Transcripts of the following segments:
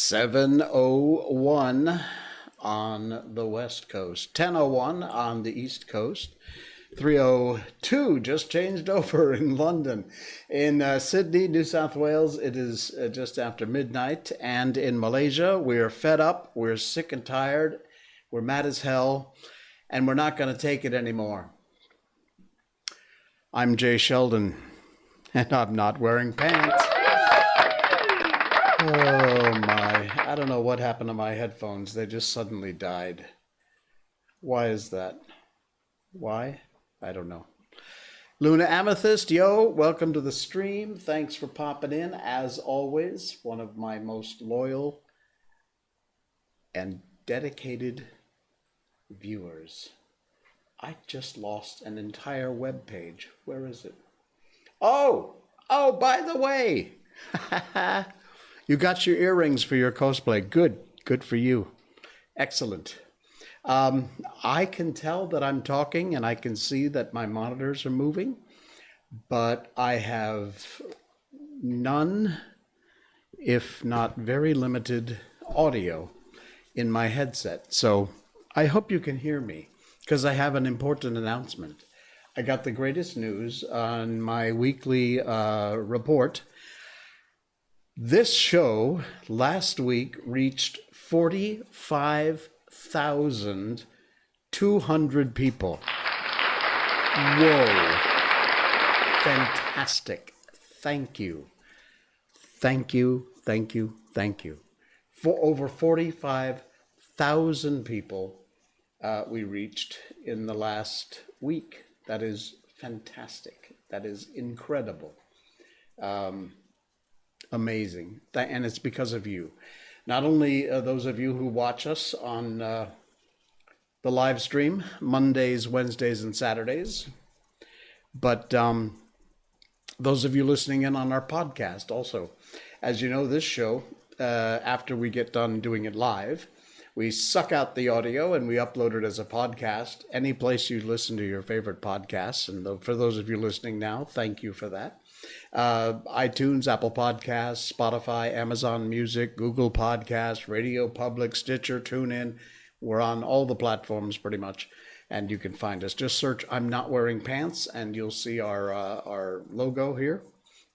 7:01 on the West Coast, 10:01 on the East Coast, 3:02 just changed over in London. In Sydney, New South Wales, it is just after midnight. And in Malaysia, we're fed up, we're sick and tired, we're mad as hell, and we're not going to take it anymore. I'm Sheldon, and I'm not wearing pants. Oh my, I don't know what happened to my headphones. They just suddenly died. Why is that? Why? I don't know. Luna Amethyst, yo, welcome to the stream. Thanks for popping in. As always, one of my most loyal and dedicated viewers. I just lost an entire web page. Where is it? Oh, by the way. You got your earrings for your cosplay. Good for you. Excellent. I can tell that I'm talking and I can see that my monitors are moving, but I have none, if not very limited, audio in my headset. So I hope you can hear me because I have an important announcement. I got the greatest news on my weekly report. This show last week reached 45,200 people. Whoa. Fantastic. Thank you. Thank you. For over 45,000 people we reached in the last week. That is fantastic. That is incredible. Amazing. And it's because of you. Not only those of you who watch us on the live stream, Mondays, Wednesdays, and Saturdays, but those of you listening in on our podcast also. As you know, this show, after we get done doing it live, we suck out the audio and we upload it as a podcast, any place you listen to your favorite podcasts. And for those of you listening now, thank you for that. iTunes, Apple Podcasts, Spotify, Amazon Music, Google Podcasts, Radio Public, Stitcher, TuneIn. We're on all the platforms pretty much, and you can find us. Just search "I'm Not Wearing Pants" and you'll see our logo here,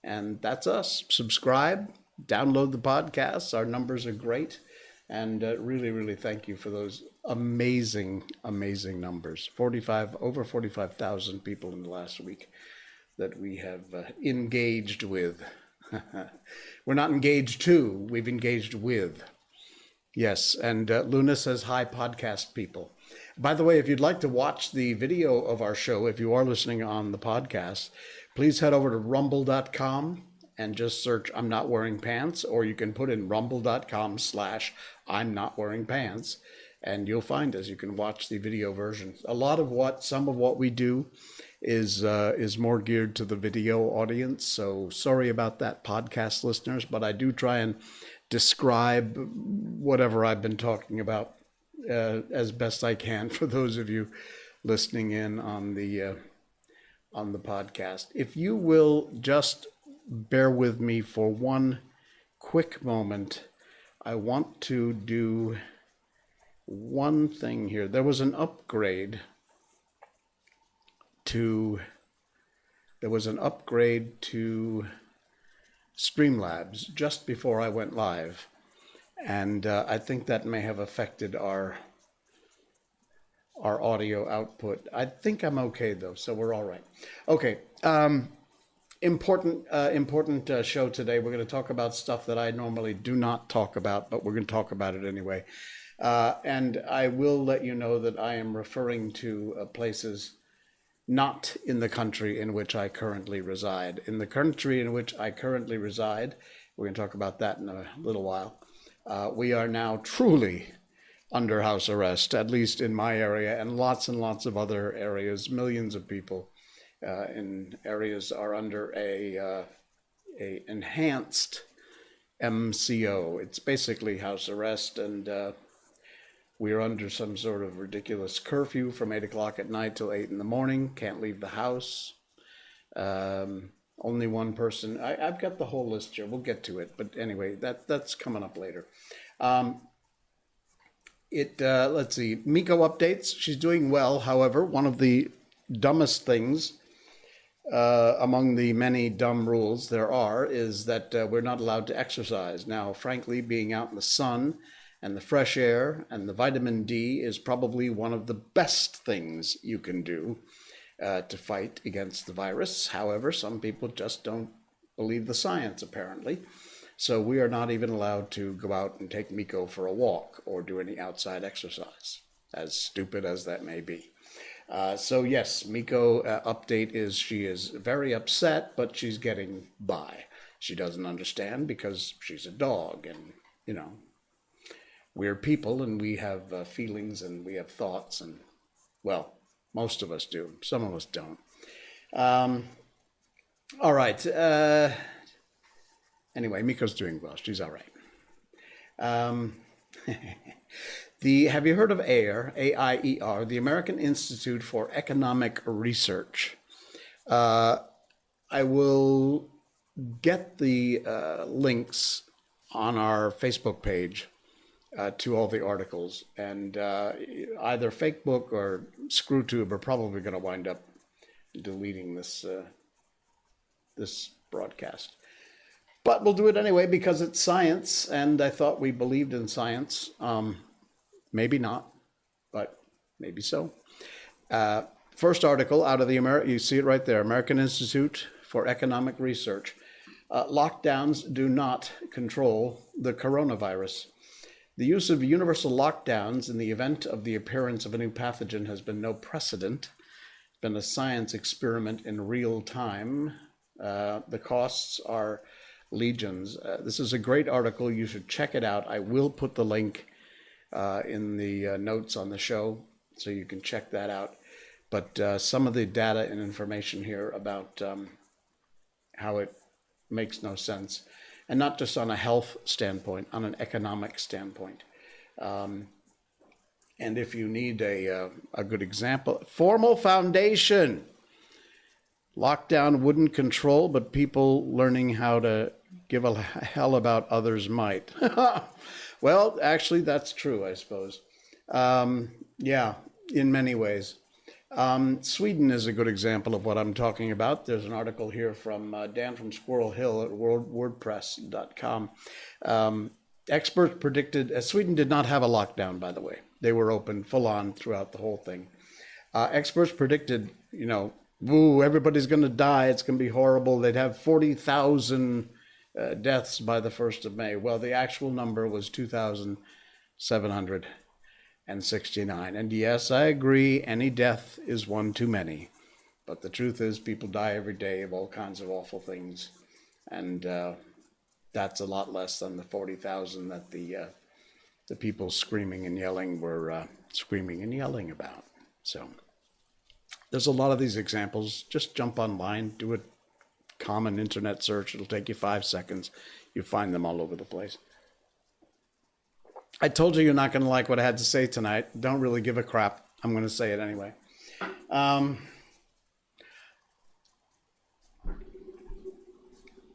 and that's us. Subscribe, download the podcasts. Our numbers are great, and really thank you for those amazing numbers. Over 45,000 people in the last week that we have engaged with. We're not engaged to, we've engaged with. Yes, and Luna says, hi, podcast people. By the way, if you'd like to watch the video of our show, if you are listening on the podcast, please head over to rumble.com and just search I'm Not Wearing Pants, or you can put in rumble.com/I'm Not Wearing Pants, and you'll find us. You can watch the video version. Some of what we do is more geared to the video audience. So sorry about that, podcast listeners, but I do try and describe whatever I've been talking about as best I can for those of you listening in on the podcast. If you will just bear with me for one quick moment, I want to do one thing here. There was an upgrade to Streamlabs just before I went live, and I think that may have affected our audio output. I think I'm okay though, so we're all right. Okay, important show today. We're going to talk about stuff that I normally do not talk about, but we're going to talk about it anyway. And I will let you know that I am referring to places not in the country in which I currently reside. In the country in which I currently reside, we're going to talk about that in a little while, we are now truly under house arrest, at least in my area, and lots of other areas. Millions of people in areas are under a enhanced MCO. It's basically house arrest, and we are under some sort of ridiculous curfew from 8 o'clock at night till 8 in the morning. Can't leave the house. All Only one person. I've got the whole list here. We'll get to it. But anyway, that's coming up later. Let's see. Miko updates. She's doing well. However, one of the dumbest things among the many dumb rules there are is that we're not allowed to exercise. Now, frankly, being out in the sun and the fresh air and the vitamin D is probably one of the best things you can do to fight against the virus. However, some people just don't believe the science, apparently. So we are not even allowed to go out and take Miko for a walk or do any outside exercise, as stupid as that may be. So yes, Miko update is she is very upset, but she's getting by. She doesn't understand because she's a dog, and you know, we're people and we have feelings and we have thoughts, and well, most of us do. Some of us don't. All right. Anyway, Miko's doing well. She's all right. Have you heard of AIR, AIER, the American Institute for Economic Research? I will get the links on our Facebook page to all the articles, and either Fakebook or ScrewTube are probably going to wind up deleting this this broadcast. But we'll do it anyway because it's science, and I thought we believed in science. Maybe not, but maybe so. First article out of the you see it right there, American Institute for Economic Research. Lockdowns do not control the coronavirus. The use of universal lockdowns in the event of the appearance of a new pathogen has been no precedent. It's been a science experiment in real time. The costs are legions. This is a great article. You should check it out. I will put the link in the notes on the show so you can check that out. But some of the data and information here about how it makes no sense, and not just on a health standpoint, on an economic standpoint. And if you need a good example, formal foundation. Lockdown wouldn't control, but people learning how to give a hell about others might. Well, actually, that's true, I suppose. Yeah, in many ways. Sweden is a good example of what I'm talking about. There's an article here from Dan from Squirrel Hill at wordpress.com. Experts predicted, Sweden did not have a lockdown, by the way. They were open full on throughout the whole thing. Experts predicted, you know, ooh, everybody's going to die. It's going to be horrible. They'd have 40,000 deaths by the 1st of May. Well, the actual number was 2,769. And yes, I agree, any death is one too many. But the truth is people die every day of all kinds of awful things. And that's a lot less than the 40,000 that the people screaming and yelling were screaming and yelling about. So there's a lot of these examples. Just jump online, do a common internet search. It'll take you 5 seconds. You find them all over the place. I told you you're not going to like what I had to say tonight. Don't really give a crap. I'm going to say it anyway.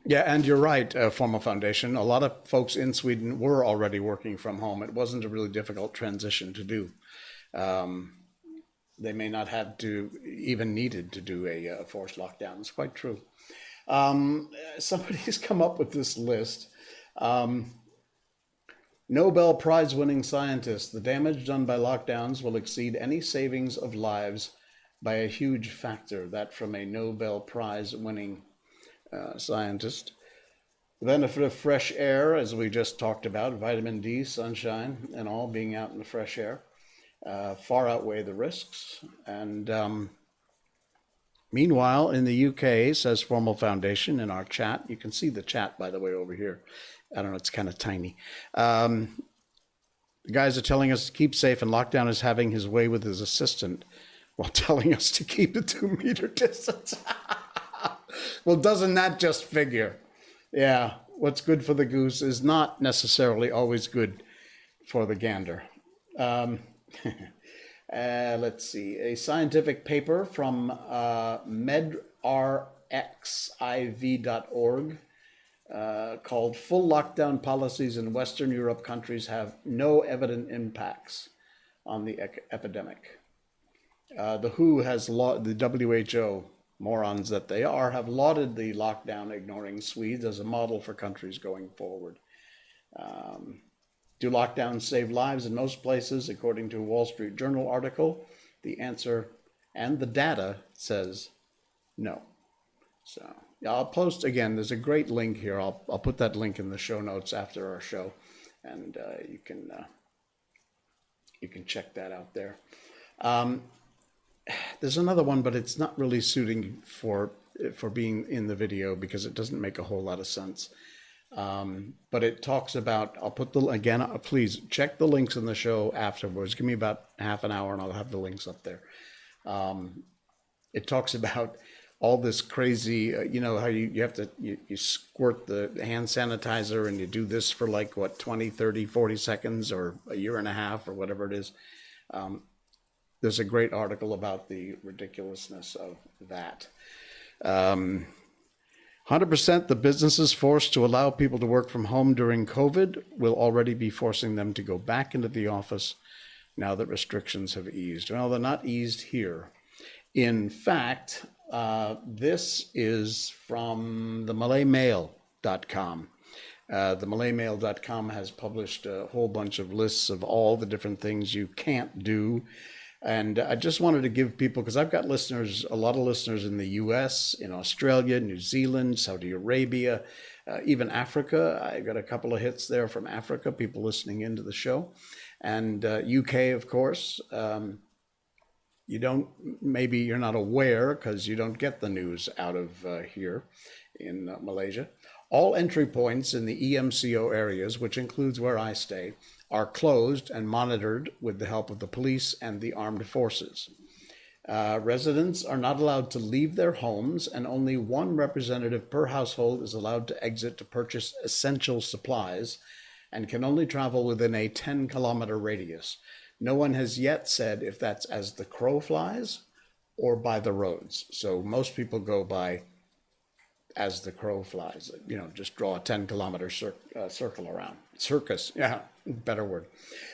Yeah, and you're right, Formal Foundation. A lot of folks in Sweden were already working from home. It wasn't a really difficult transition to do. They may not have to even needed to do a forced lockdown. It's quite true. Somebody's come up with this list. Nobel Prize winning scientists, the damage done by lockdowns will exceed any savings of lives by a huge factor. That from a Nobel Prize winning scientist. The benefit of fresh air, as we just talked about, vitamin D, sunshine, and all being out in the fresh air. Far outweigh the risks. And meanwhile, in the UK, says Formal Foundation in our chat, you can see the chat, by the way, over here. I don't know, it's kind of tiny. The guys are telling us to keep safe, and lockdown is having his way with his assistant while telling us to keep a 2-meter distance. Well, doesn't that just figure? Yeah, what's good for the goose is not necessarily always good for the gander. Let's see, a scientific paper from xiv.org, called Full Lockdown Policies in Western Europe Countries Have No Evident Impacts on the Epidemic. The WHO has the WHO, morons that they are, have lauded the lockdown ignoring Swedes as a model for countries going forward. Do lockdowns save lives in most places? According to a Wall Street Journal article, the answer and the data says no. So yeah, I'll post again. There's a great link here. I'll put that link in the show notes after our show, and you can check that out there. There's another one, but it's not really suiting for being in the video because it doesn't make a whole lot of sense. But it talks about, I'll put the, again, please check the links in the show afterwards. Give me about half an hour and I'll have the links up there. It talks about all this crazy, you know, how you have to, you squirt the hand sanitizer and you do this for like, what, 20, 30, 40 seconds or a year and a half or whatever it is. There's a great article about the ridiculousness of that. 100% the businesses forced to allow people to work from home during COVID will already be forcing them to go back into the office now that restrictions have eased. Well, they're not eased here. In fact, this is from the MalayMail.com. The MalayMail.com has published a whole bunch of lists of all the different things you can't do. And I just wanted to give people, because I've got listeners, a lot of listeners in the US, in Australia, New Zealand, Saudi Arabia, even Africa. I got a couple of hits there from Africa, people listening into the show. And UK, of course. Maybe you're not aware because you don't get the news out of here in Malaysia. All entry points in the EMCO areas, which includes where I stay, are closed and monitored with the help of the police and the armed forces. Residents are not allowed to leave their homes, and only one representative per household is allowed to exit to purchase essential supplies and can only travel within a 10-kilometer radius. No one has yet said if that's as the crow flies or by the roads. So most people go by as the crow flies, you know, just draw a 10-kilometer circle around. Circus, yeah, better word.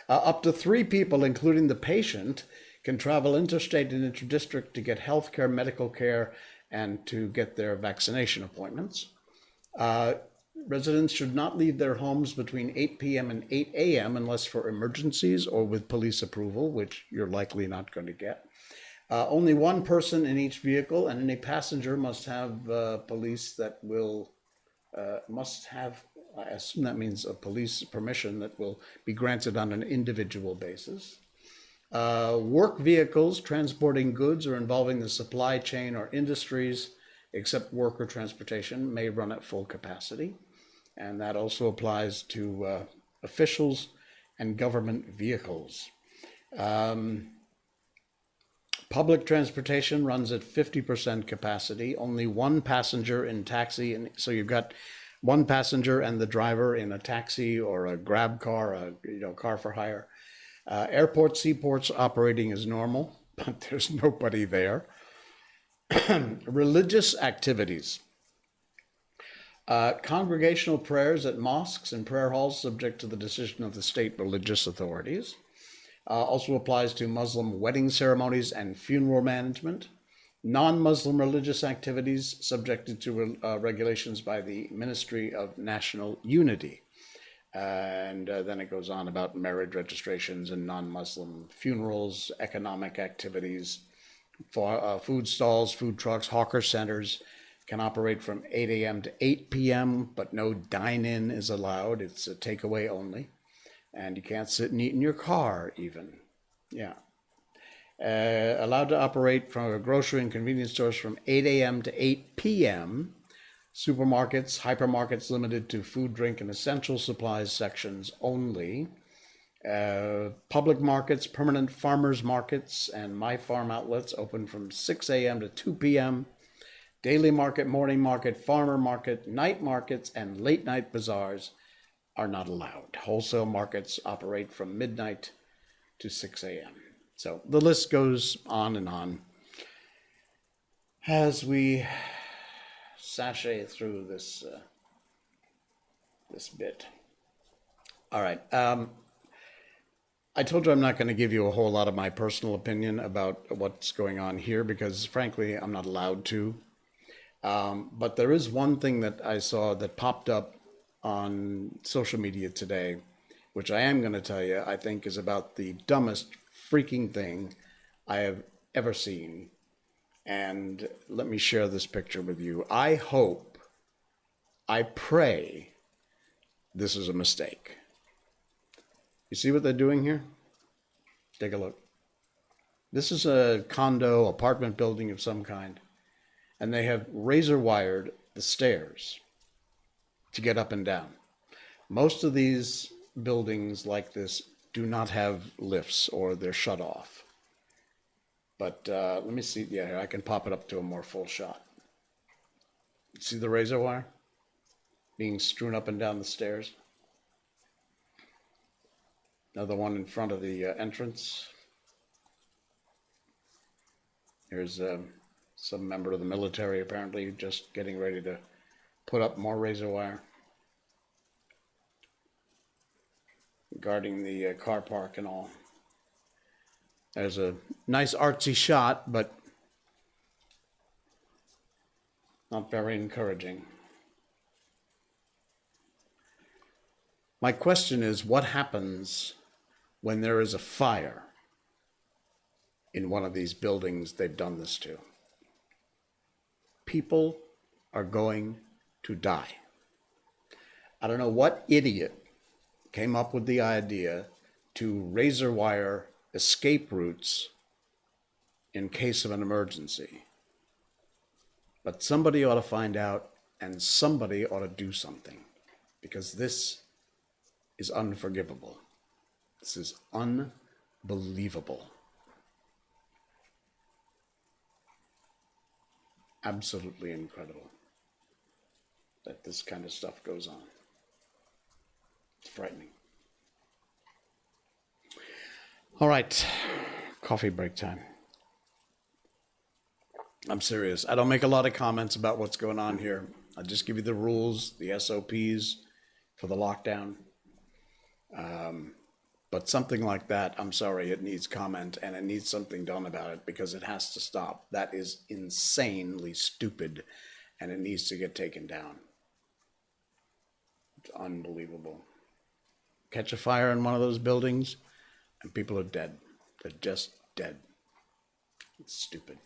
Up to 3 people, including the patient, can travel interstate and interdistrict to get health care, medical care, and to get their vaccination appointments. Residents should not leave their homes between 8 p.m. and 8 a.m. unless for emergencies or with police approval, which you're likely not going to get. Only one person in each vehicle, and any passenger must have police that will, I assume that means a police permission that will be granted on an individual basis. Work vehicles transporting goods or involving the supply chain or industries, except worker transportation, may run at full capacity. And that also applies to officials and government vehicles. Public transportation runs at 50% capacity, only one passenger in taxi. And so you've got one passenger and the driver in a taxi or a grab car, car for hire. Airports, seaports operating as normal, but there's nobody there. Religious activities. Congregational prayers at mosques and prayer halls subject to the decision of the state religious authorities. Also applies to Muslim wedding ceremonies and funeral management. Non-Muslim religious activities subjected to regulations by the Ministry of National Unity. And then it goes on about marriage registrations and non-Muslim funerals, economic activities, food stalls, food trucks, hawker centers can operate from 8 a.m. to 8 p.m., but no dine-in is allowed. It's a takeaway only. And you can't sit and eat in your car even. Yeah. Allowed to operate from grocery and convenience stores from 8 a.m. to 8 p.m. Supermarkets, hypermarkets limited to food, drink, and essential supplies sections only. Public markets, permanent farmers markets, and my farm outlets open from 6 a.m. to 2 p.m. Daily market, morning market, farmer market, night markets, and late night bazaars are not allowed. Wholesale markets operate from midnight to 6 a.m. So the list goes on and on. As we sashay through this this bit. All right. I told you I'm not going to give you a whole lot of my personal opinion about what's going on here because, frankly, I'm not allowed to. But there is one thing that I saw that popped up on social media today, which I am going to tell you, I think is about the dumbest freaking thing I have ever seen. And let me share this picture with you. I hope, I pray this is a mistake. You see what they're doing here? Take a look. This is a condo, apartment building of some kind. And they have razor wired the stairs to get up and down. Most of these buildings like this do not have lifts or they're shut off. But let me see. Yeah, I can pop it up to a more full shot. See the razor wire being strewn up and down the stairs? Another one in front of the entrance. Here's some member of the military apparently just getting ready to put up more razor wire. Guarding the car park and all. There's a nice artsy shot, but not very encouraging. My question is, what happens when there is a fire in one of these buildings they've done this to? People are going to die. I don't know what idiot came up with the idea to razor wire escape routes in case of an emergency. But somebody ought to find out, and somebody ought to do something, because this is unforgivable. This is unbelievable. Absolutely incredible that this kind of stuff goes on. It's frightening. All right, coffee break time. I'm serious. I don't make a lot of comments about what's going on here. I just give you the rules, the SOPs for the lockdown. But something like that, I'm sorry, it needs comment and it needs something done about it because it has to stop. That is insanely stupid and it needs to get taken down. It's unbelievable. Catch a fire in one of those buildings and people are dead. They're just dead. It's stupid.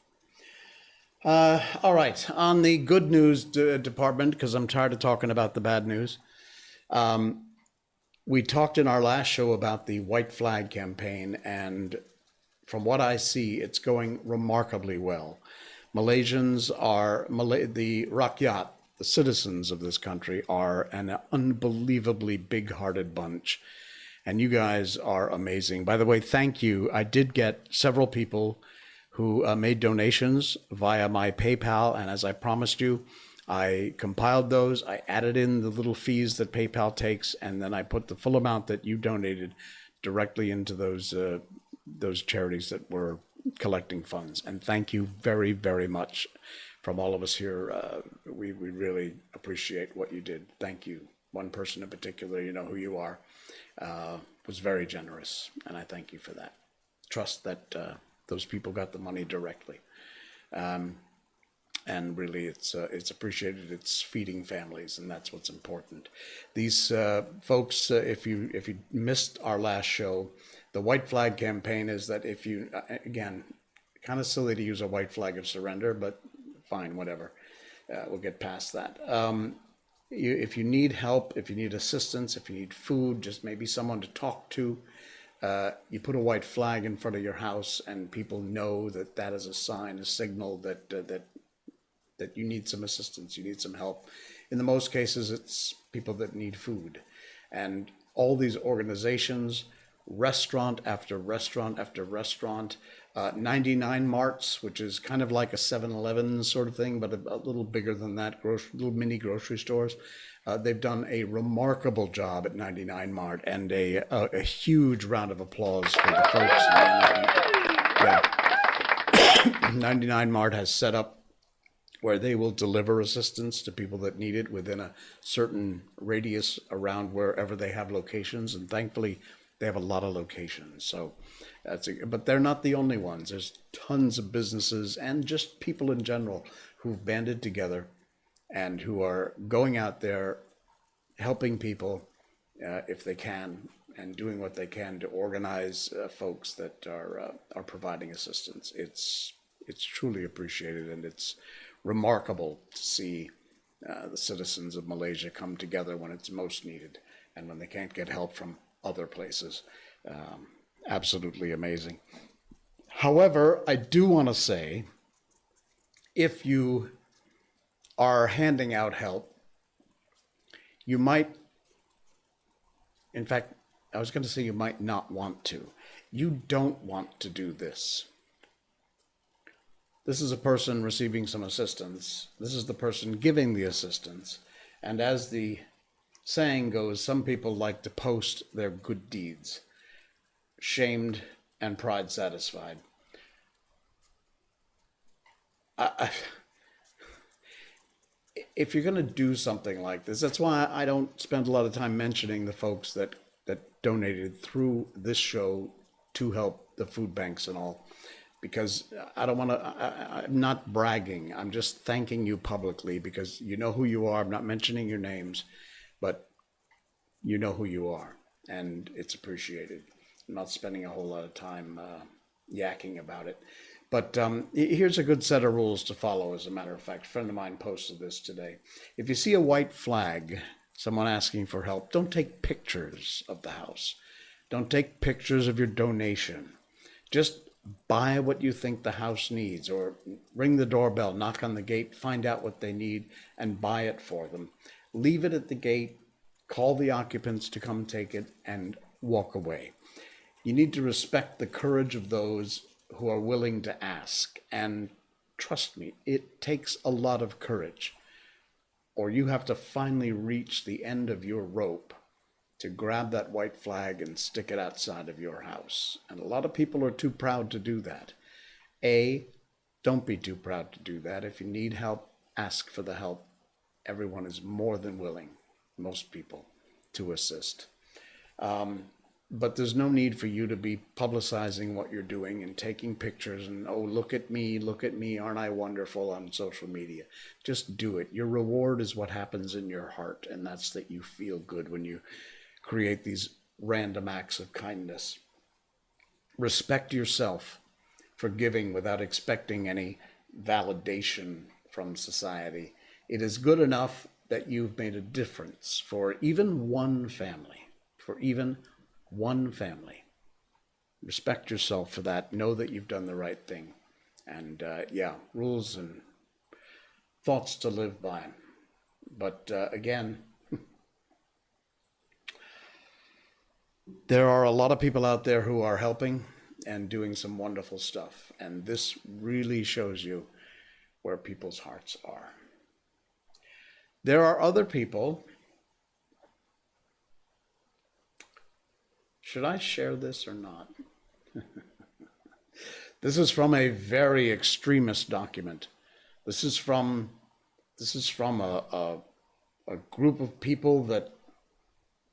All right, on the good news department, because I'm tired of talking about the bad news. We talked in our last show about the white flag campaign, and from what I see, it's going remarkably well. Malaysians are, the rakyat, the citizens of this country, are an unbelievably big-hearted bunch, and you guys are amazing. By the way, thank you. I did get several people who made donations via my PayPal, and as I promised you, I compiled those, I added in the little fees that PayPal takes, and then I put the full amount that you donated directly into those charities that were collecting funds. And thank you very, very much from all of us here. We really appreciate what you did. Thank you. One person in particular, you know who you are, was very generous, and I thank you for that. Trust that those people got the money directly. And really, it's appreciated. It's feeding families, and that's what's important. These folks, if you missed our last show, the white flag campaign is that if you, again, kind of silly to use a white flag of surrender, but fine, whatever. We'll get past that. If you need help, if you need assistance, if you need food, just maybe someone to talk to, you put a white flag in front of your house, and people know that that is a sign, a signal that you need some assistance, you need some help. In the most cases, it's people that need food. And all these organizations, restaurant after restaurant after restaurant, 99 Marts, which is kind of like a 7-Eleven sort of thing, but a little bigger than that, little mini grocery stores. They've done a remarkable job at 99 Mart, and a huge round of applause for the folks. 99 Mart has set up where they will deliver assistance to people that need it within a certain radius around wherever they have locations. And thankfully, they have a lot of locations. So but they're not the only ones. There's tons of businesses and just people in general who've banded together and who are going out there helping people if they can, and doing what they can to organize folks that are providing assistance. It's truly appreciated, and it's remarkable to see the citizens of Malaysia come together when it's most needed and when they can't get help from other places. Absolutely amazing. However, I do want to say, if you are handing out help, you might, in fact, I was going to say you might not want to. You don't want to do this. This is a person receiving some assistance. This is the person giving the assistance. And as the saying goes, some people like to post their good deeds, shamed and pride satisfied. If you're going to do something like this, that's why I don't spend a lot of time mentioning the folks that donated through this show to help the food banks and all, because I don't want to, I'm not bragging. I'm just thanking you publicly because you know who you are. I'm not mentioning your names, but you know who you are, and it's appreciated. I'm not spending a whole lot of time yakking about it. But here's a good set of rules to follow, as a matter of fact. A friend of mine posted this today. If you see a white flag, someone asking for help, don't take pictures of the house. Don't take pictures of your donation. Just buy what you think the house needs, or ring the doorbell, knock on the gate, find out what they need, and buy it for them. Leave it at the gate, call the occupants to come take it, and walk away. You need to respect the courage of those who are willing to ask. And trust me, it takes a lot of courage, or you have to finally reach the end of your rope to grab that white flag and stick it outside of your house. And a lot of people are too proud to do that. Don't be too proud to do that. If you need help, ask for the help. Everyone is more than willing, most people, to assist. But there's no need for you to be publicizing what you're doing and taking pictures and, oh, look at me, aren't I wonderful, on social media. Just do it. Your reward is what happens in your heart, and that's that you feel good when you create these random acts of kindness. Respect yourself for giving without expecting any validation from society. It is good enough that you've made a difference for even one family, Respect yourself for that. Know that you've done the right thing. And rules and thoughts to live by. But again, there are a lot of people out there who are helping and doing some wonderful stuff. And this really shows you where people's hearts are. There are other people. Should I share this or not? This is from a very extremist document. This is from a group of people that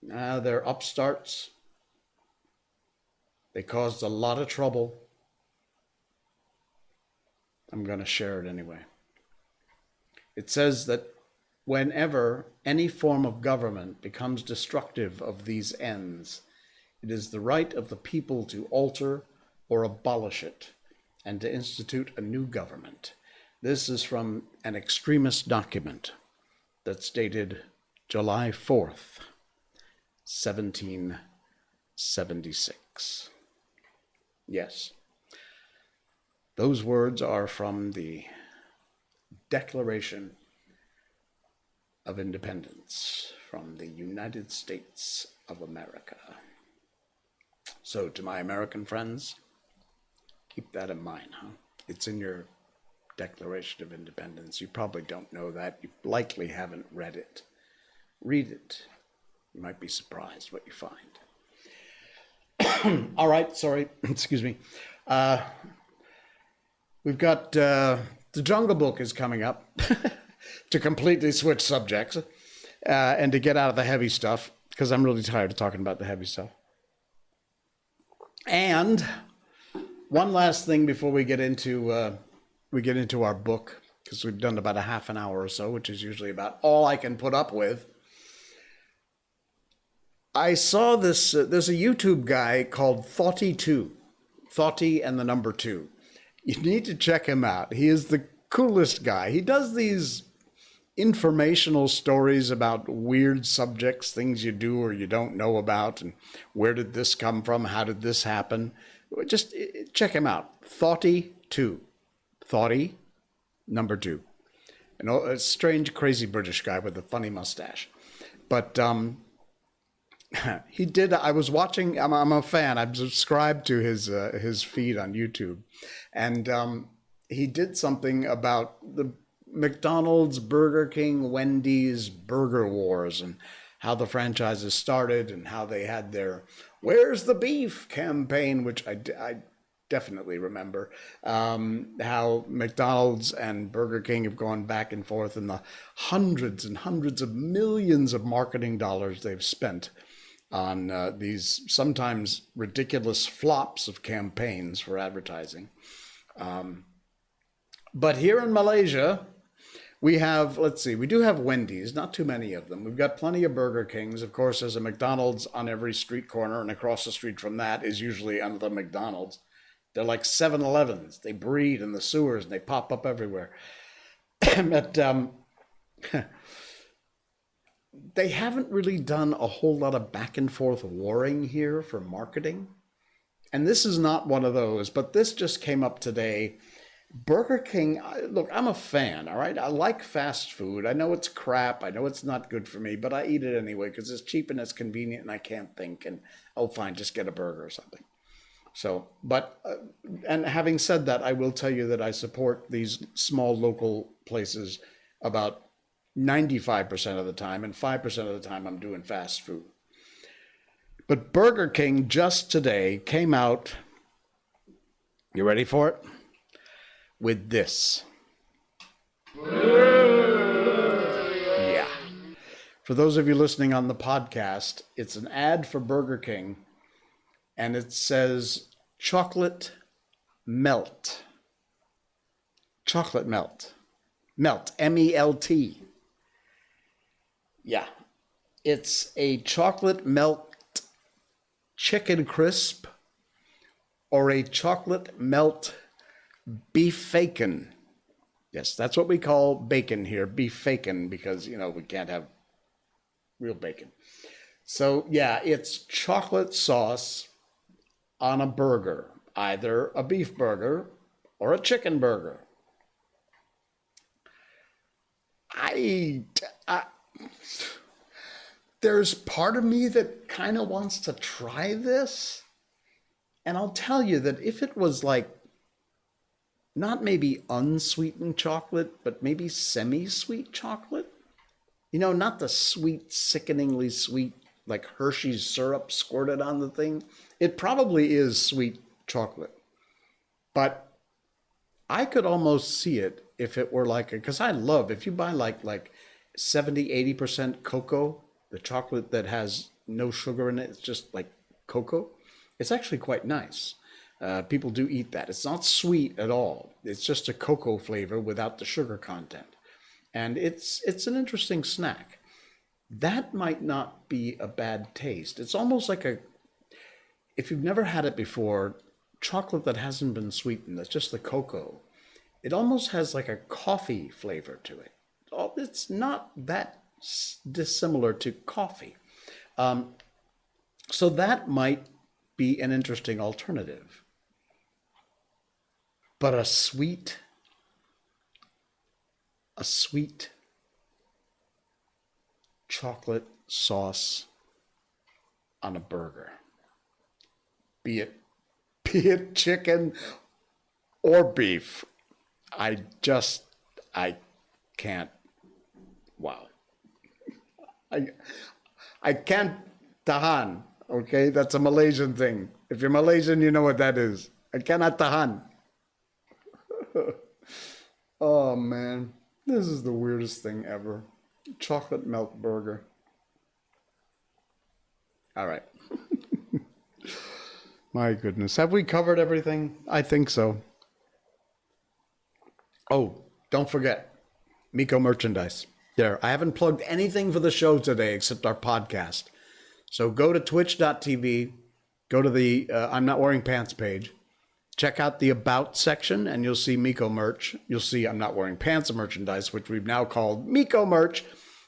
they're upstarts. They caused a lot of trouble. I'm going to share it anyway. It says that whenever any form of government becomes destructive of these ends, it is the right of the people to alter or abolish it and to institute a new government. This is from an extremist document that's dated July 4th, 1776. Yes, those words are from the Declaration of Independence from the United States of America. So to my American friends, keep that in mind, huh? It's in your Declaration of Independence. You probably don't know that. You likely haven't read it. Read it. You might be surprised what you find. All right, sorry, excuse me. We've got The Jungle Book is coming up to completely switch subjects and to get out of the heavy stuff, because I'm really tired of talking about the heavy stuff. And one last thing before we get into our book, because we've done about a half an hour or so, which is usually about all I can put up with. I saw this, there's a YouTube guy called Thoughty2, Thoughty and the number 2. You need to check him out. He is the coolest guy. He does these informational stories about weird subjects, things you do or you don't know about, and where did this come from, how did this happen. Just check him out. Thoughty2, Thoughty, number 2. A strange, crazy British guy with a funny mustache. But he did. I was watching. I'm a fan. I'm subscribed to his feed on YouTube, and he did something about the McDonald's, Burger King, Wendy's burger wars, and how the franchises started, and how they had their "Where's the beef" campaign, which I definitely remember. How McDonald's and Burger King have gone back and forth, and the hundreds and hundreds of millions of marketing dollars they've spent on these sometimes ridiculous flops of campaigns for advertising. But here in Malaysia, we have, we do have Wendy's, not too many of them. We've got plenty of Burger Kings. Of course, there's a McDonald's on every street corner, and across the street from that is usually another McDonald's. They're like 7-Elevens. They breed in the sewers, and they pop up everywhere. But they haven't really done a whole lot of back and forth warring here for marketing. And this is not one of those, but this just came up today. Burger King, look, I'm a fan, all right? I like fast food. I know it's crap. I know it's not good for me, but I eat it anyway because it's cheap and it's convenient and I can't think. And, oh, fine, just get a burger or something. So, but, and having said that, I will tell you that I support these small local places about 95% of the time, and 5% of the time I'm doing fast food. But Burger King just today came out, you ready for it? With this. Yeah. For those of you listening on the podcast, it's an ad for Burger King, and it says chocolate melt. Chocolate melt. Melt, M-E-L-T. Yeah, it's a chocolate melt chicken crisp or a chocolate melt beef bacon. Yes, that's what we call bacon here, beef bacon, because, you know, we can't have real bacon. So, yeah, it's chocolate sauce on a burger, either a beef burger or a chicken burger. There's part of me that kind of wants to try this. And I'll tell you that if it was like, not maybe unsweetened chocolate, but maybe semi-sweet chocolate, you know, not the sweet, sickeningly sweet, like Hershey's syrup squirted on the thing. It probably is sweet chocolate. But I could almost see it if it were like, because I love, if you buy like 70, 80% cocoa, the chocolate that has no sugar in it, it's just like cocoa. It's actually quite nice. People do eat that. It's not sweet at all. It's just a cocoa flavor without the sugar content. And it's an interesting snack. That might not be a bad taste. It's almost like if you've never had it before, chocolate that hasn't been sweetened, that's just the cocoa. It almost has like a coffee flavor to it. It's not that dissimilar to coffee. So that might be an interesting alternative. But a sweet chocolate sauce on a burger, be it chicken or beef, I can't. Wow. I can't tahan. Okay, that's a Malaysian thing. If you're Malaysian, you know what that is. I cannot tahan. Oh man, this is the weirdest thing ever. Chocolate milk burger. All right. My goodness. Have we covered everything? I think so. Oh, don't forget Miko merchandise. There. I haven't plugged anything for the show today except our podcast. So go to twitch.tv, go to the I'm Not Wearing Pants page, check out the About section, and you'll see Miko merch. You'll see I'm Not Wearing Pants merchandise, which we've now called Miko merch,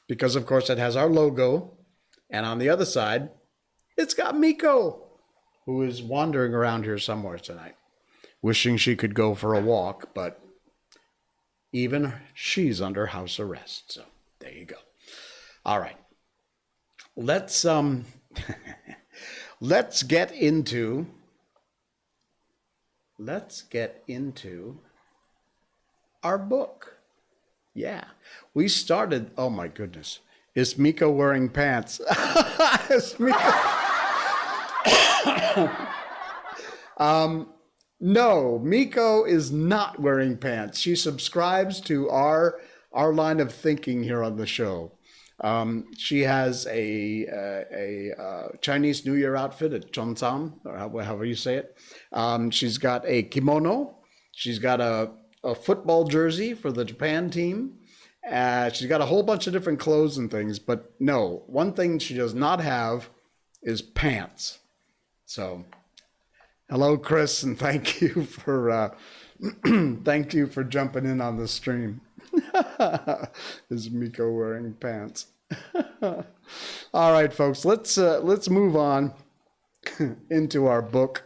because, of course, it has our logo. And on the other side, it's got Miko, who is wandering around here somewhere tonight, wishing she could go for a walk, but even she's under house arrest. So there you go. All right. Let's let's get into our book. Yeah. We started, oh my goodness. Is Miko wearing pants? Is Miko No, Miko is not wearing pants. She subscribes to our line of thinking here on the show. She has a Chinese New Year outfit at Cheongsam, or however you say it. She's got a kimono. She's got a football jersey for the Japan team. She's got a whole bunch of different clothes and things, but no, one thing she does not have is pants. So, hello, Chris, and thank you for thank you for jumping in on the stream. Is Miko wearing pants? All right, folks, let's move on into our book.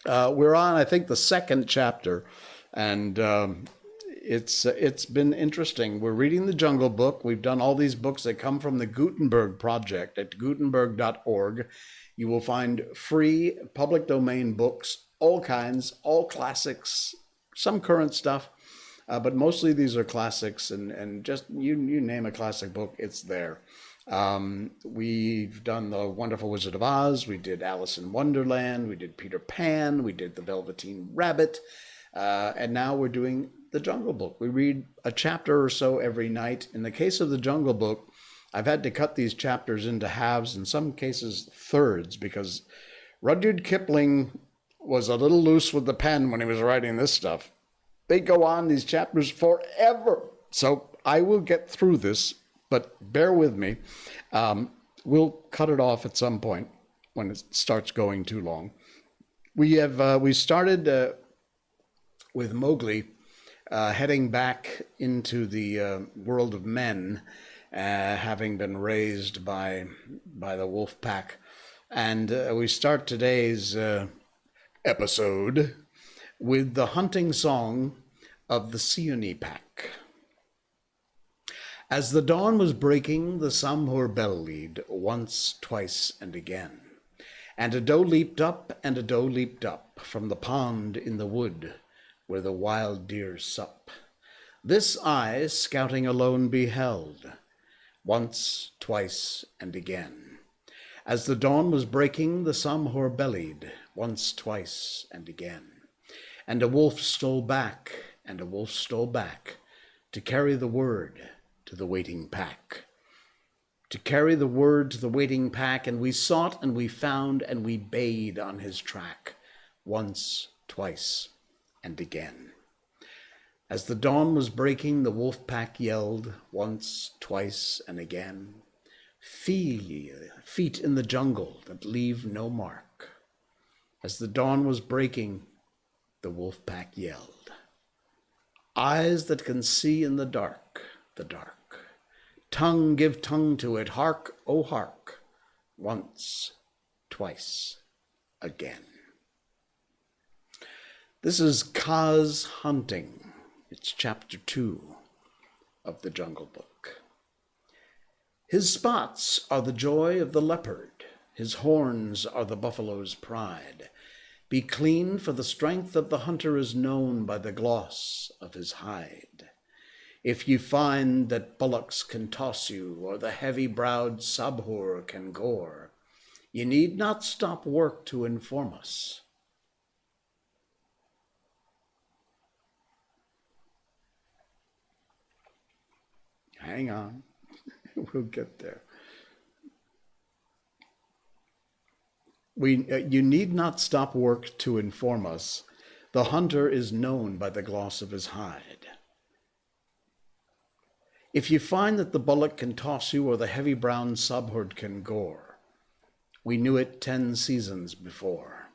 We're on, I think, the second chapter, and it's been interesting. We're reading the Jungle Book. We've done all these books that come from the Gutenberg Project at gutenberg.org. You will find free public domain books, all kinds, all classics, some current stuff. But mostly these are classics, and just you name a classic book, it's there. We've done The Wonderful Wizard of Oz, we did Alice in Wonderland, we did Peter Pan, we did The Velveteen Rabbit, and now we're doing The Jungle Book. We read a chapter or so every night. In the case of The Jungle Book, I've had to cut these chapters into halves, in some cases thirds, because Rudyard Kipling was a little loose with the pen when he was writing this stuff. They go on, these chapters, forever. So I will get through this, but bear with me. We'll cut it off at some point when it starts going too long. We started with Mowgli heading back into the world of men, having been raised by the wolf pack. And we start today's episode with the hunting song of the Seeonee pack. As the dawn was breaking, the Samhur bellied once, twice, and again. And a doe leaped up, and a doe leaped up from the pond in the wood where the wild deer sup. This I, scouting alone, beheld once, twice, and again. As the dawn was breaking, the Samhur bellied once, twice, and again. And a wolf stole back, and a wolf stole back, to carry the word to the waiting pack. To carry the word to the waiting pack, and we sought, and we found, and we bayed on his track, once, twice, and again. As the dawn was breaking, the wolf pack yelled, once, twice, and again. Feet in the jungle that leave no mark. As the dawn was breaking, the wolf pack yelled. Eyes that can see in the dark, the dark. Tongue, give tongue to it, hark, oh hark. Once, twice, again. This is Kaa's Hunting. It's chapter 2 of the Jungle Book. His spots are the joy of the leopard. His horns are the buffalo's pride. Be clean, for the strength of the hunter is known by the gloss of his hide. If ye find that bullocks can toss you, or the heavy-browed Sabhur can gore, ye need not stop work to inform us. Hang on. We'll get there. You need not stop work to inform us. The hunter is known by the gloss of his hide. If you find that the bullock can toss you or the heavy brown subherd can gore, we knew it 10 seasons before.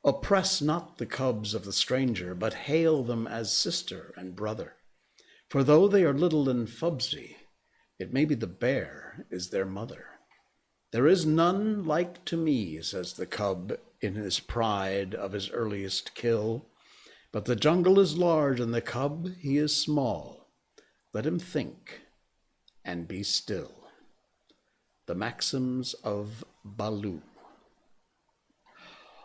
Oppress not the cubs of the stranger, but hail them as sister and brother. For though they are little and fubsy, it may be the bear is their mother. There is none like to me, says the cub in his pride of his earliest kill. But the jungle is large and the cub, he is small. Let him think and be still. The Maxims of Baloo.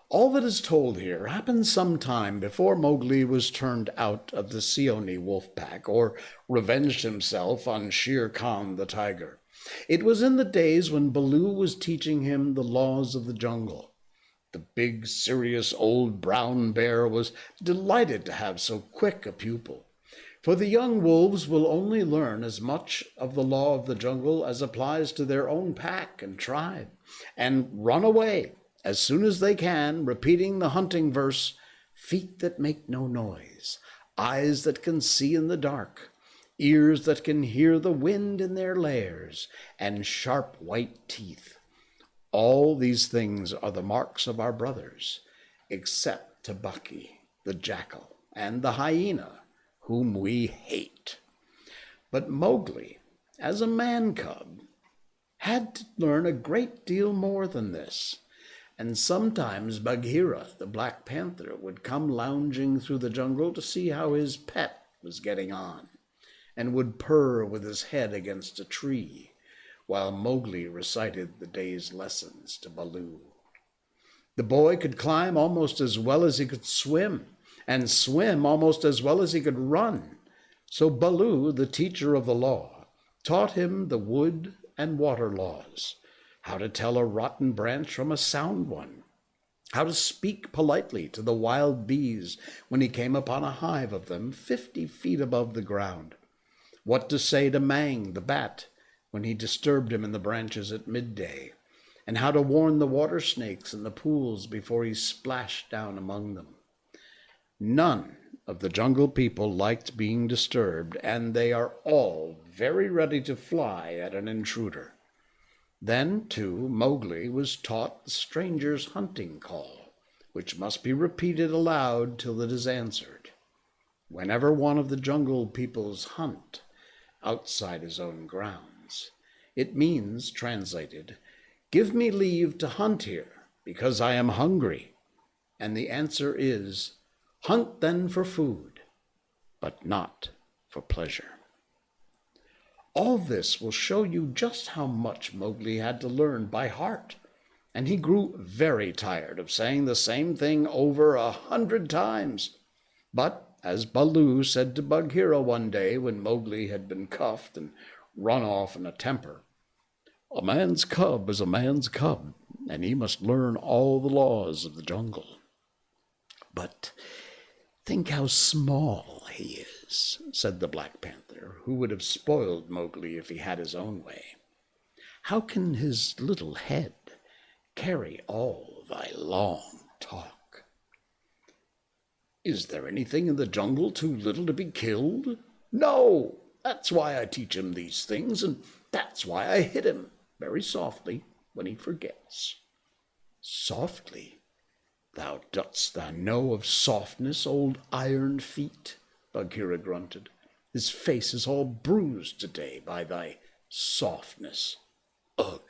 All that is told here happened some time before Mowgli was turned out of the Seonee wolf pack or revenged himself on Shere Khan the tiger. It was in the days when Baloo was teaching him the laws of the jungle. The big, serious old brown bear was delighted to have so quick a pupil, for the young wolves will only learn as much of the law of the jungle as applies to their own pack and tribe, and run away as soon as they can, repeating the hunting verse, feet that make no noise, eyes that can see in the dark, ears that can hear the wind in their lairs, and sharp white teeth. All these things are the marks of our brothers, except Tabaki, the jackal, and the hyena, whom we hate. But Mowgli, as a man-cub, had to learn a great deal more than this. And sometimes Bagheera, the Black Panther, would come lounging through the jungle to see how his pet was getting on, and would purr with his head against a tree, while Mowgli recited the day's lessons to Baloo. The boy could climb almost as well as he could swim, and swim almost as well as he could run. So Baloo, the teacher of the law, taught him the wood and water laws, how to tell a rotten branch from a sound one, how to speak politely to the wild bees when he came upon a hive of them 50 feet above the ground, what to say to Mang the bat when he disturbed him in the branches at midday, and how to warn the water snakes in the pools before he splashed down among them. None of the jungle people liked being disturbed, and they are all very ready to fly at an intruder. Then, too, Mowgli was taught the stranger's hunting call, which must be repeated aloud till it is answered. Whenever one of the jungle peoples hunt outside his own grounds, it means, translated, "Give me leave to hunt here, because I am hungry." And the answer is, "Hunt then for food, but not for pleasure." All this will show you just how much Mowgli had to learn by heart, and he grew very tired of saying the same thing over 100 times. But, as Baloo said to Bagheera one day when Mowgli had been cuffed and run off in a temper, "A man's cub is a man's cub, and he must learn all the laws of the jungle." "But think how small he is," said the Black Panther, who would have spoiled Mowgli if he had his own way. "How can his little head carry all thy long talk?" "Is there anything in the jungle too little to be killed? No! That's why I teach him these things, and that's why I hit him very softly when he forgets." "Softly? Dost thou know of softness, old iron feet?" Bagheera grunted. "His face is all bruised today by thy softness. Ugh!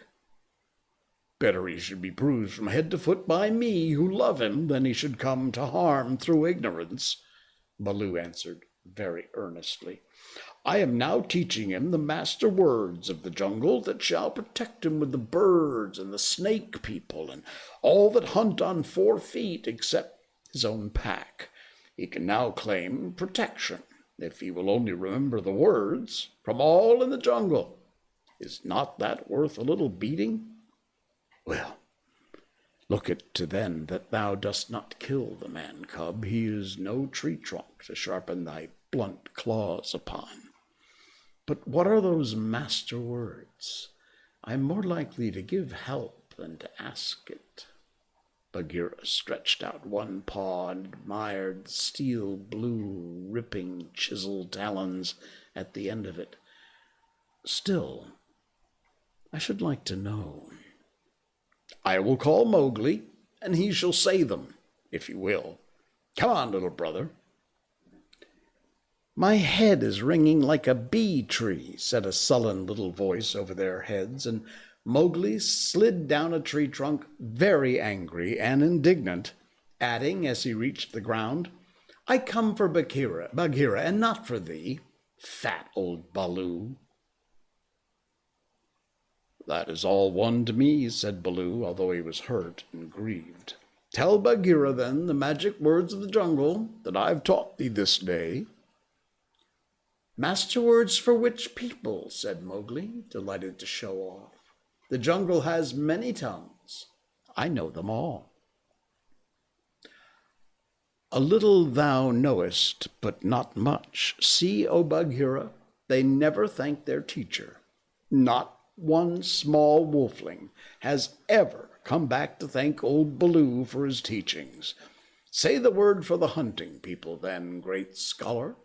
Better he should be bruised from head to foot by me, who love him, than he should come to harm through ignorance," Baloo answered very earnestly. "I am now teaching him the master words of the jungle that shall protect him with the birds and the snake people and all that hunt on 4 feet except his own pack. He can now claim protection, if he will only remember the words, from all in the jungle. Is not that worth a little beating? Well, look it to then that thou dost not kill the man-cub. He is no tree trunk to sharpen thy blunt claws upon." But what are those master words? I'm more likely to give help than to ask it. Bagheera stretched out one paw and admired the steel blue, ripping chisel talons at the end of it. Still, I should like to know. I will call Mowgli, and he shall say them, if you will. Come on, little brother. My head is ringing like a bee tree, said a sullen little voice over their heads, and Mowgli slid down a tree trunk, very angry and indignant, adding as he reached the ground, I come for Bagheera, and not for thee, fat old Baloo. That is all one to me, said Baloo, although he was hurt and grieved. Tell Bagheera, then, the magic words of the jungle that I've taught thee this day. Master words for which people? Said Mowgli, delighted to show off. The jungle has many tongues. I know them all. A little thou knowest, but not much. See, O Bagheera, they never thank their teacher. Not one small wolfling has ever come back to thank old Baloo for his teachings. Say the word for the hunting people, then, great scholar.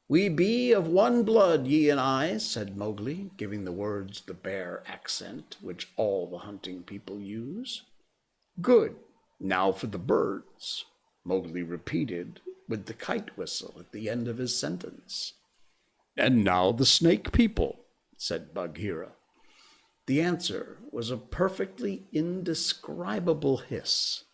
We be of one blood, ye and I, said Mowgli, giving the words the bear accent which all the hunting people use. Good. Now for the birds, Mowgli repeated with the kite whistle at the end of his sentence. And now the snake people, said Bagheera. The answer was a perfectly indescribable hiss,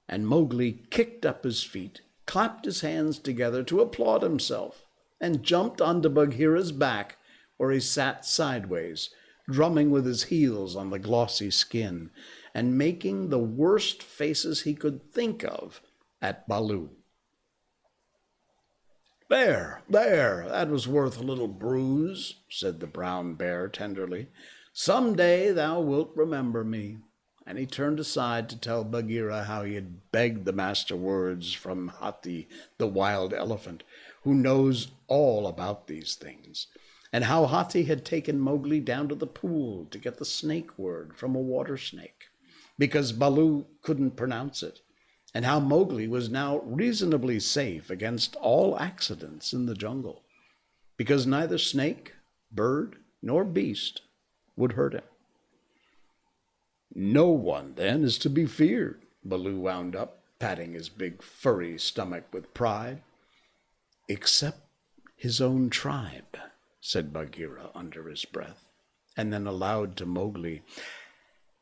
and Mowgli kicked up his feet, clapped his hands together to applaud himself, and jumped onto Bagheera's back, where he sat sideways, drumming with his heels on the glossy skin, and making the worst faces he could think of at Baloo. There, that was worth a little bruise, said the brown bear tenderly. Some day thou wilt remember me. And he turned aside to tell Bagheera how he had begged the master words from Hathi, the wild elephant, who knows all about these things, and how Hathi had taken Mowgli down to the pool to get the snake word from a water snake, because Baloo couldn't pronounce it, and how Mowgli was now reasonably safe against all accidents in the jungle, because neither snake, bird, nor beast would hurt him. No one, then, is to be feared, Baloo wound up, patting his big furry stomach with pride. Except his own tribe, said Bagheera under his breath, and then aloud to Mowgli,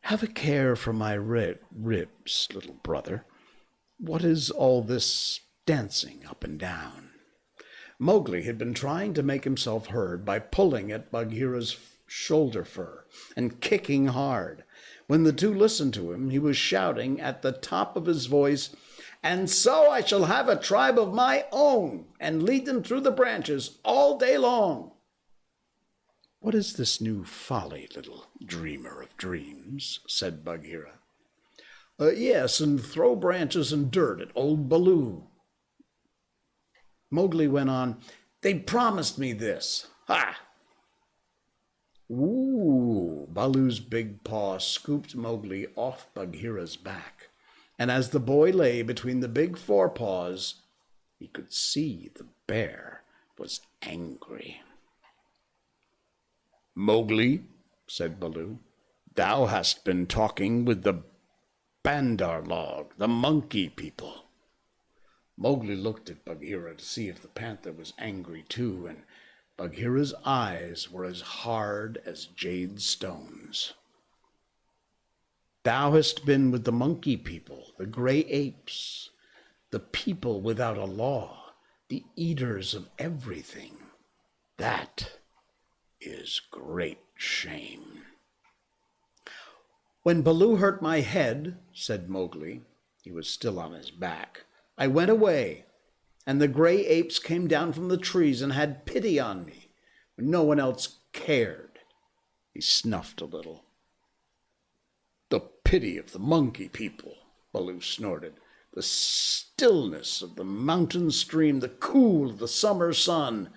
Have a care for my ribs, little brother. What is all this dancing up and down? Mowgli had been trying to make himself heard by pulling at Bagheera's shoulder fur and kicking hard. When the two listened to him, he was shouting at the top of his voice, And so I shall have a tribe of my own, and lead them through the branches all day long. What is this new folly, little dreamer of dreams? Said Bagheera. Yes, and throw branches and dirt at old Baloo. Mowgli went on, They promised me this. Ha! Ooh, Baloo's big paw scooped Mowgli off Bagheera's back, and as the boy lay between the big forepaws, he could see the bear was angry. Mowgli, said Baloo, thou hast been talking with the Bandar log, the monkey people. Mowgli looked at Bagheera to see if the panther was angry too, and Bagheera's eyes were as hard as jade stones. Thou hast been with the monkey people, the gray apes, the people without a law, the eaters of everything. That is great shame. When Baloo hurt my head, said Mowgli, he was still on his back, I went away, and the gray apes came down from the trees and had pity on me, when no one else cared. He snuffed a little. The pity of the monkey people, Baloo snorted. The stillness of the mountain stream, the cool of the summer sun.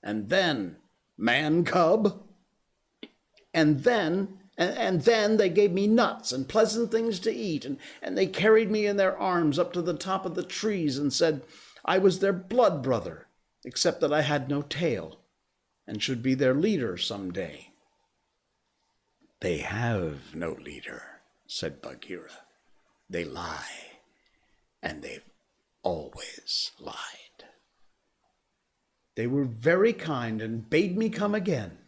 And then, man cub, and then they gave me nuts and pleasant things to eat, and they carried me in their arms up to the top of the trees and said I was their blood brother, except that I had no tail and should be their leader some day. They have no leader, said Bagheera. They lie, and they've always lied. They were very kind and bade me come again.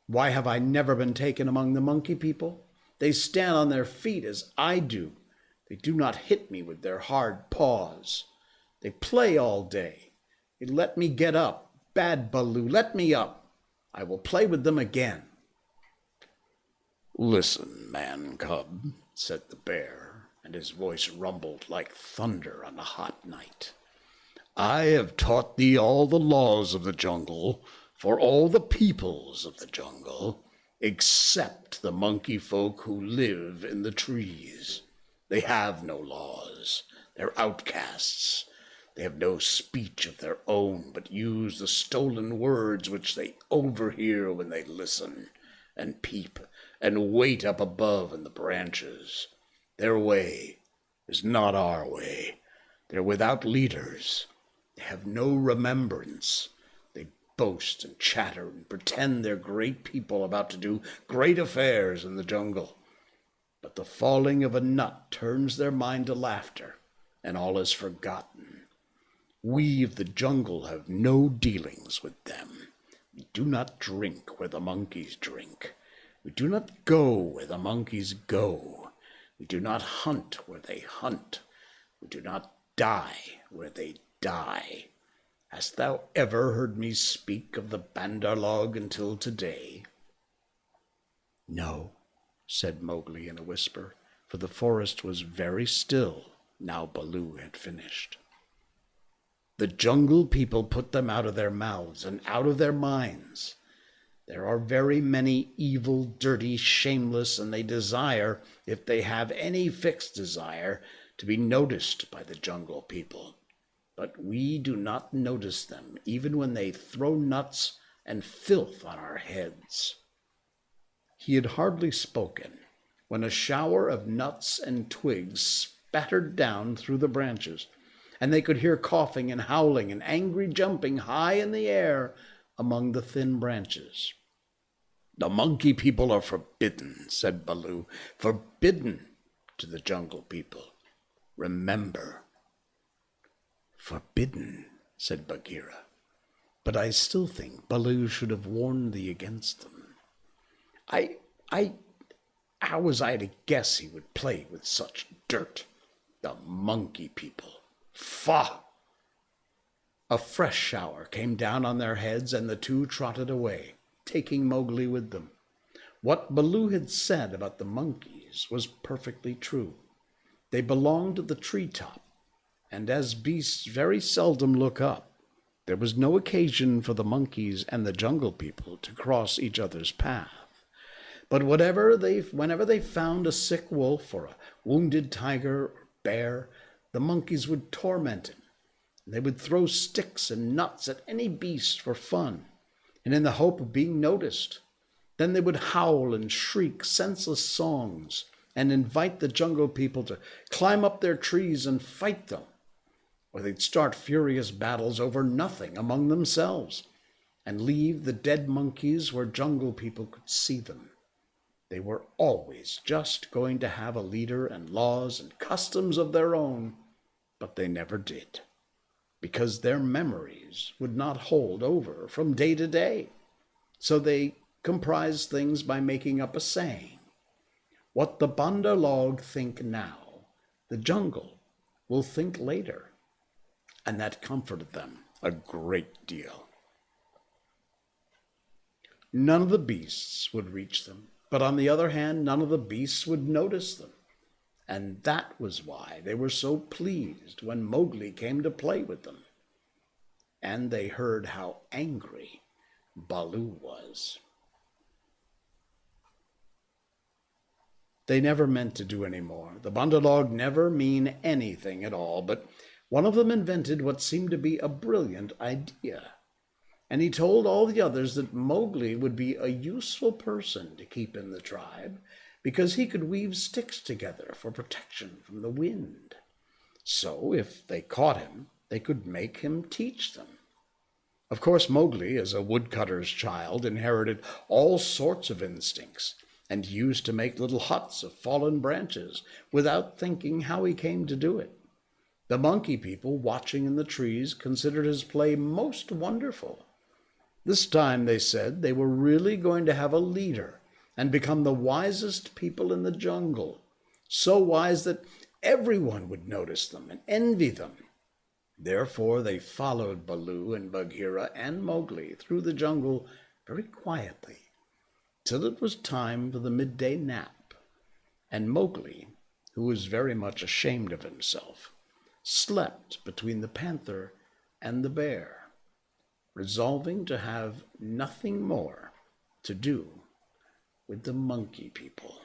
Why have I never been taken among the monkey people? They stand on their feet as I do. They do not hit me with their hard paws. They play all day. They let me get up. Bad Baloo, let me up. I will play with them again. Listen, man cub, said the bear, and his voice rumbled like thunder on a hot night. I have taught thee all the laws of the jungle for all the peoples of the jungle, except the monkey folk who live in the trees. They have no laws. They're outcasts. They have no speech of their own, but use the stolen words which they overhear when they listen and peep and wait up above in the branches. Their way is not our way. They're without leaders. They have no remembrance. They boast and chatter and pretend they're great people about to do great affairs in the jungle. But the falling of a nut turns their mind to laughter, and all is forgotten. We of the jungle have no dealings with them. We do not drink where the monkeys drink. We do not go where the monkeys go. We do not hunt where they hunt. We do not die where they die. Hast thou ever heard me speak of the Bandar log until today? No, said Mowgli in a whisper, for the forest was very still now Baloo had finished. The jungle people put them out of their mouths and out of their minds. There are very many evil, dirty, shameless, and they desire, if they have any fixed desire, to be noticed by the jungle people. But we do not notice them, even when they throw nuts and filth on our heads. He had hardly spoken when a shower of nuts and twigs spattered down through the branches, and they could hear coughing and howling and angry jumping high in the air among the thin branches. The monkey people are forbidden, said Baloo, forbidden to the jungle people. Remember. Forbidden, said Bagheera, but I still think Baloo should have warned thee against them. How was I to guess he would play with such dirt? The monkey people. Faugh! A fresh shower came down on their heads, and the two trotted away, taking Mowgli with them. What Baloo had said about the monkeys was perfectly true. They belonged to the treetop, and as beasts very seldom look up, there was no occasion for the monkeys and the jungle people to cross each other's path. But whenever they found a sick wolf or a wounded tiger or bear, the monkeys would torment him. They would throw sticks and nuts at any beast for fun, and in the hope of being noticed. Then they would howl and shriek senseless songs and invite the jungle people to climb up their trees and fight them. Or they'd start furious battles over nothing among themselves and leave the dead monkeys where jungle people could see them. They were always just going to have a leader and laws and customs of their own, but they never did, because their memories would not hold over from day to day. So they comprised things by making up a saying. What the Bandar log think now, the jungle will think later. And that comforted them a great deal. None of the beasts would reach them, but on the other hand, none of the beasts would notice them. And that was why they were so pleased when Mowgli came to play with them. And they heard how angry Baloo was. They never meant to do any more. The Bandar log never mean anything at all, but one of them invented what seemed to be a brilliant idea. and he told all the others that Mowgli would be a useful person to keep in the tribe because he could weave sticks together for protection from the wind. So if they caught him, they could make him teach them. Of course, Mowgli, as a woodcutter's child, inherited all sorts of instincts and used to make little huts of fallen branches without thinking how he came to do it. The monkey people watching in the trees considered his play most wonderful. This time, they said, they were really going to have a leader and become the wisest people in the jungle, so wise that everyone would notice them and envy them. Therefore, they followed Baloo and Bagheera and Mowgli through the jungle very quietly, till it was time for the midday nap, and Mowgli, who was very much ashamed of himself, slept between the panther and the bear, resolving to have nothing more to do with the monkey people.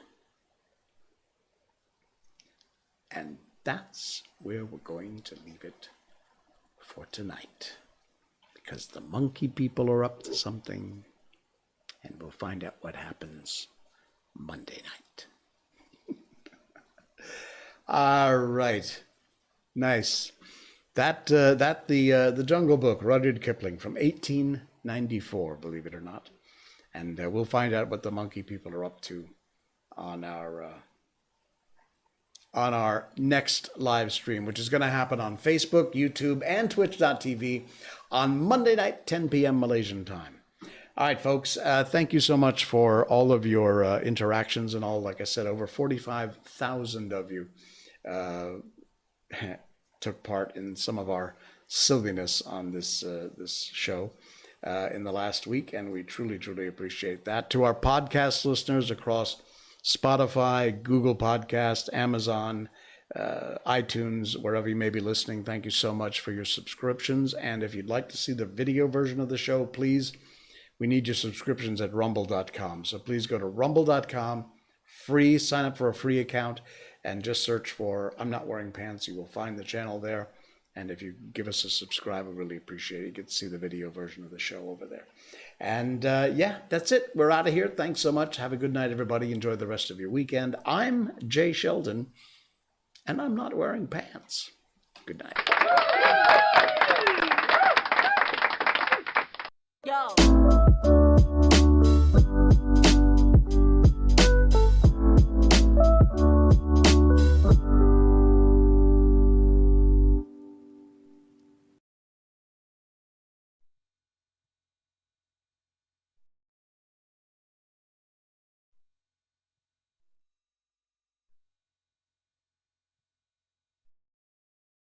And that's where we're going to leave it for tonight, because the monkey people are up to something, and we'll find out what happens Monday night. All right, nice. The Jungle Book, Rudyard Kipling, from 1894, believe it or not, and we'll find out what the monkey people are up to on our next live stream, which is going to happen on Facebook, YouTube, and Twitch.tv on Monday night, 10 p.m. Malaysian time. All right, folks, thank you so much for all of your interactions and all. Like I said, over 45,000 of you took part in some of our silliness on this show in the last week, and we truly, truly appreciate that. To our podcast listeners across Spotify, Google Podcast, Amazon, iTunes, wherever you may be listening, thank you so much for your subscriptions. And if you'd like to see the video version of the show, please, we need your subscriptions at rumble.com. So please go to rumble.com, free, sign up for a free account, and just search for I'm Not Wearing Pants. You will find the channel there. And if you give us a subscribe, we really appreciate it. You get to see the video version of the show over there. And yeah, that's it. We're out of here. Thanks so much. Have a good night, everybody. Enjoy the rest of your weekend. I'm Jay Sheldon, and I'm not wearing pants. Good night. Yo.